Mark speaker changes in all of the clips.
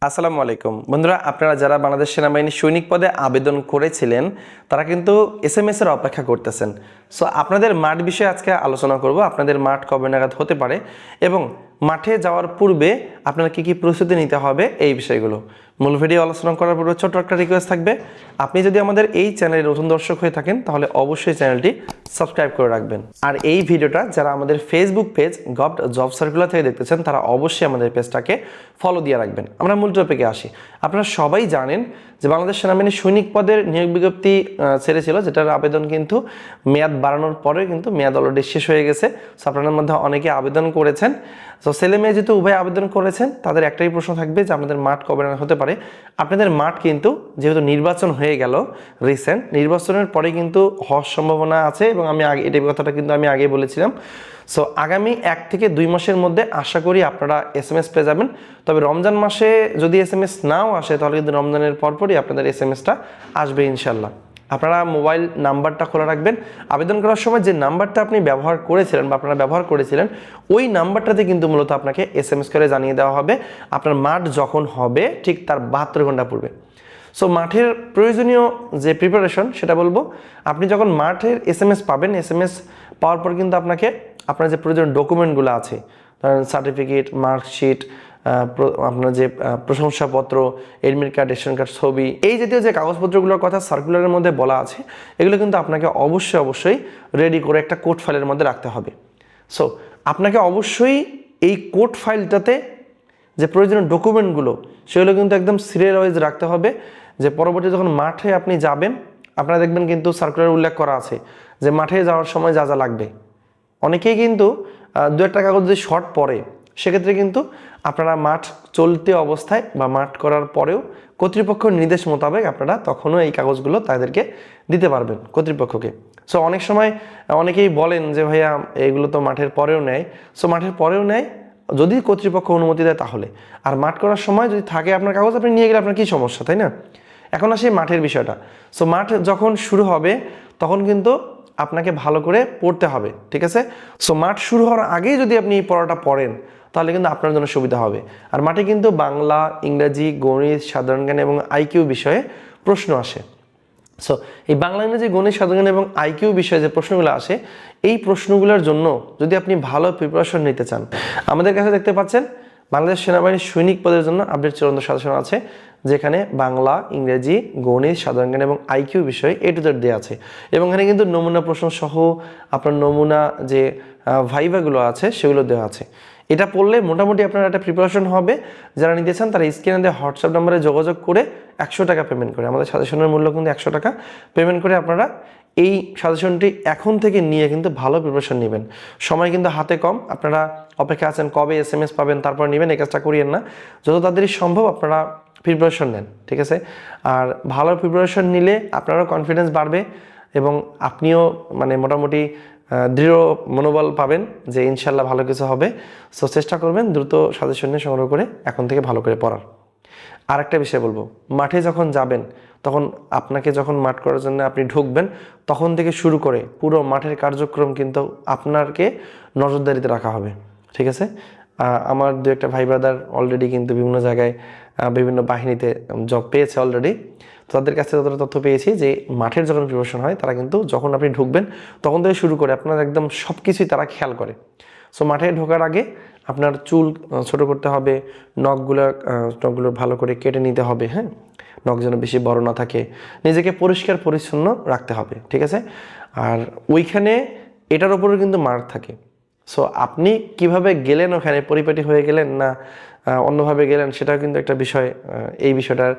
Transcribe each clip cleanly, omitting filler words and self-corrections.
Speaker 1: আসসালামু আলাইকুম বন্ধুরা, আপনারা যারা বাংলাদেশ সেনাবাহিনীর সৈনিক পদে আবেদন করেছিলেন তারা কিন্তু এসএমএস এর অপেক্ষা করতেছেন। সো আপনাদের মাঠ বিষয়ে আজকে আলোচনা করব। আপনাদের মাঠ কবে নাগাদ হতে পারে এবং মাঠে যাওয়ার পূর্বে আপনারা কি কি প্রস্তুতি নিতে হবে এই বিষয়গুলো মূল ভিডিও আলোচনা করার পূর্বে ছোট্ট একটা রিকোয়েস্ট থাকবে, আপনি যদি আমাদের এই চ্যানেলের নতুন দর্শক হয়ে থাকেন তাহলে অবশ্যই চ্যানেলটি সাবস্ক্রাইব করে রাখবেন। আর এই ভিডিওটা যারা আমাদের Facebook page govt job circular থেকে দেখতেছেন তারা অবশ্যই আমাদের পেজটাকে ফলো দিয়ে রাখবেন। আমরা মূল টপিকে আসি। আপনারা সবাই জানেন যে বাংলাদেশ সেনাবাহিনীর সৈনিক পদের নিয়োগ বিজ্ঞপ্তি ছেড়েছিল, যেটার আবেদন কিন্তু মেয়াদ বাড়ানোর পরে কিন্তু মেয়াদ অলরেডি শেষ হয়ে গেছে। সো আপনাদের মধ্যে অনেকে আবেদন করেছেন। সো ছেলে মেয়ে যেহেতু উভয় আবেদন করেছেন তাদের একটাই প্রশ্ন থাকবে যে আপনাদের মাঠ কবে হতে পারে। আপনাদের মাঠ কিন্তু যেহেতু নির্বাচন হয়ে গেল, রিসেন্ট নির্বাচনের পরে কিন্তু হওয়ার সম্ভাবনা আছে এবং আমি আগে এই কথাটা কিন্তু আমি আগে বলেছিলাম। সো আগামী 1 থেকে 2 মাসের মধ্যে আশা করি আপনারা এসএমএস পেয়ে যাবেন। তবে রমজান মাসে যদি এসএমএস নাও আসে তাহলে কিন্তু রমজানের পরপরই আপনাদের এসএমএসটা আসবে ইনশাল্লাহ। আপনারা মোবাইল নাম্বারটা খোলা রাখবেন। আবেদন করার সময় যে নাম্বারটা আপনি ব্যবহার করেছিলেন বা আপনারা ব্যবহার করেছিলেন ওই নাম্বারটাতে কিন্তু মূলত আপনাকে এসএমএস করে জানিয়ে দেওয়া হবে আপনার মাঠ যখন হবে ঠিক তার 72 ঘন্টা পূর্বে। সো মাঠের প্রয়োজনীয় যে প্রিপারেশন সেটা বলবো, আপনি যখন মাঠের এসএমএস পাবেন, এসএমএস পাওয়ার পর কিন্তু আপনাকে আপনার যে প্রয়োজনীয় ডকুমেন্টগুলো আছে, ধরেন সার্টিফিকেট, মার্কশিট, আপনার যে প্রশংসাপত্র, এডমিট কার্ড, রেশন কার্ড, ছবি, এই জাতীয় যে কাগজপত্রগুলোর কথা সার্কুলারের মধ্যে বলা আছে এগুলো কিন্তু আপনাকে অবশ্যই রেডি করে একটা কোড ফাইলের মধ্যে রাখতে হবে। সো আপনাকে অবশ্যই এই কোড ফাইলটাতে যে প্রয়োজনীয় ডকুমেন্টগুলো সেগুলো কিন্তু একদম সিরিয়াল ওয়াইজ রাখতে হবে, যে পরবর্তী যখন মাঠে আপনি যাবেন আপনারা দেখবেন কিন্তু সার্কুলার উল্লেখ করা আছে যে মাঠে যাওয়ার সময় যা যা লাগবে। অনেকেই কিন্তু 2-1টা কাগজ যদি শর্ট পড়ে সেক্ষেত্রে কিন্তু আপনারা মাঠ চলতে অবস্থায় বা মাঠ করার পরেও কর্তৃপক্ষের নির্দেশ মোতাবেক আপনারা তখনও এই কাগজগুলো তাদেরকে দিতে পারবেন কর্তৃপক্ষকে। সো অনেক সময় অনেকেই বলেন যে ভাইয়া এগুলো তো মাঠের পরেও নেয়। সো মাঠের পরেও নেয় যদি কর্তৃপক্ষ অনুমতি দেয় তাহলে, আর মাঠ করার সময় যদি থাকে আপনার কাগজ আপনি নিয়ে গেলে আপনার কী সমস্যা, তাই না? এখন আসি মাঠের বিষয়টা। সো মাঠ যখন শুরু হবে তখন কিন্তু আপনাকে ভালো করে পড়তে হবে, ঠিক আছে? সো মাঠ শুরু হওয়ার আগেই যদি আপনি এই পড়াটা পড়েন তাহলে কিন্তু আপনার জন্য সুবিধা হবে। আর মাঠে কিন্তু বাংলা, ইংরাজি, গণিত, সাধারণ জ্ঞান এবং আইকিউ বিষয়ে প্রশ্ন আসে। সো এই বাংলা, ইংরেজি, গণিত, সাধারণ জ্ঞান এবং আইকিউ বিষয়ে যে প্রশ্নগুলো আসে এই প্রশ্নগুলোর জন্য যদি আপনি ভালো প্রিপারেশন নিতে চান, আমাদের কাছে দেখতে পাচ্ছেন বাংলাদেশ সেনাবাহিনীর সৈনিক পদের জন্য আপডেট চূড়ান্ত সাজেশন আছে, যেখানে বাংলা, ইংরেজি, গণিত, সাধারণ জ্ঞান এবং আইকিউ বিষয়ে A to Z দেওয়া আছে এবং এখানে কিন্তু নমুনা প্রশ্ন সহ আপনার নমুনা যে ভাইভাগুলো আছে সেগুলো দেওয়া আছে। এটা পড়লে মোটামুটি আপনার একটা প্রিপারেশন হবে। যারা নিতে চান তারা স্ক্রিনে দেওয়া হোয়াটসঅ্যাপ নাম্বারে যোগাযোগ করে 100 টাকা পেমেন্ট করে, আমাদের সাজেশনের মূল্য কিন্তু 100 টাকা পেমেন্ট করে আপনারা এই সাজেশনটি এখন থেকে নিয়ে কিন্তু ভালো প্রিপারেশন নেবেন। সময় কিন্তু হাতে কম, আপনারা অপেক্ষা আছেন কবে এসএমএস পাবেন তারপর নেবেন, এই কাজটা করিয়েন না। যত তাড়াতাড়ি সম্ভব আপনারা প্রিপারেশন নেন, ঠিক আছে? আর ভালো প্রিপারেশন নিলে আপনারও কনফিডেন্স বাড়বে এবং আপনিও মানে মোটামুটি দৃঢ় মনোবল পাবেন যে ইনশাল্লাহ ভালো কিছু হবে। সো চেষ্টা করবেন দ্রুত সাজেশন নিয়ে সংগ্রহ করে এখন থেকে ভালো করে পড়ার। আর একটা বিষয় বলবো, মাঠে যখন যাবেন তখন আপনাকে যখন মাঠ করার জন্য আপনি ঢুকবেন তখন থেকে শুরু করে পুরো মাঠের কার্যক্রম কিন্তু আপনাকে নজরদারিতে রাখা হবে, ঠিক আছে? আমার 2-1টা ভাই ব্রাদার অলরেডি কিন্তু বিভিন্ন জায়গায় বিভিন্ন বাহিনীতে জব পেয়েছে অলরেডি। তাদের কাছে যতটা তথ্য পেয়েছি যে মাঠের যখন প্রিপারেশন হয় তারা কিন্তু যখন আপনি ঢুকবেন তখন থেকে শুরু করে আপনার একদম সব কিছুই তারা খেয়াল করে। সো মাঠে ঢোকার আগে আপনার চুল ছোট করতে হবে, নখগুলো ভালো করে কেটে নিতে হবে, হ্যাঁ, নখ যেন বেশি বড় না থাকে, নিজেকে পরিষ্কার পরিচ্ছন্ন রাখতে হবে, ঠিক আছে? আর ওইখানে এটার উপরে কিন্তু মার্ক থাকে। সো আপনি কিভাবে গেলেন, ওখানে পরিপাটি হয়ে গেলেন না অন্যভাবে গেলেন সেটাও কিন্তু একটা বিষয়। এই বিষয়টার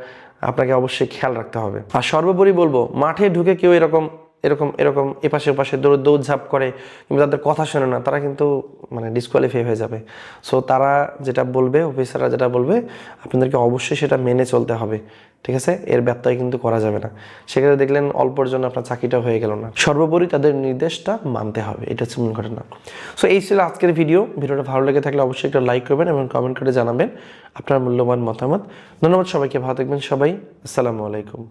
Speaker 1: আপনাকে অবশ্যই খেয়াল রাখতে হবে। আর সর্বোপরি বলবো, মাঠে ঢুকে কেউ এরকম এপাশে ওপাশে দৌড়ঝাঁপ করে কিংবা তাদের কথা শোনে না, তারা কিন্তু মানে ডিসকোয়ালিফাই হয়ে যাবে। সো তারা যেটা বলবে, অফিসাররা যেটা বলবে আপনাদেরকে অবশ্যই সেটা মেনে চলতে হবে, ঠিক আছে? এর ব্যত্যয় কিন্তু করা যাবে না। সেক্ষেত্রে দেখলেন অল্পর জন্য আপনার চাকরিটা হয়ে গেল না। সর্বোপরি তাদের নির্দেশটা মানতে হবে, এটা হচ্ছে মূল ঘটনা। সো এই ছিল আজকের ভিডিওটা ভালো লেগে থাকলে অবশ্যই একটা লাইক করবেন এবং কমেন্ট করে জানাবেন আপনার মূল্যবান মতামত। ধন্যবাদ সবাইকে, ভালো থাকবেন সবাই। আসসালামু আলাইকুম।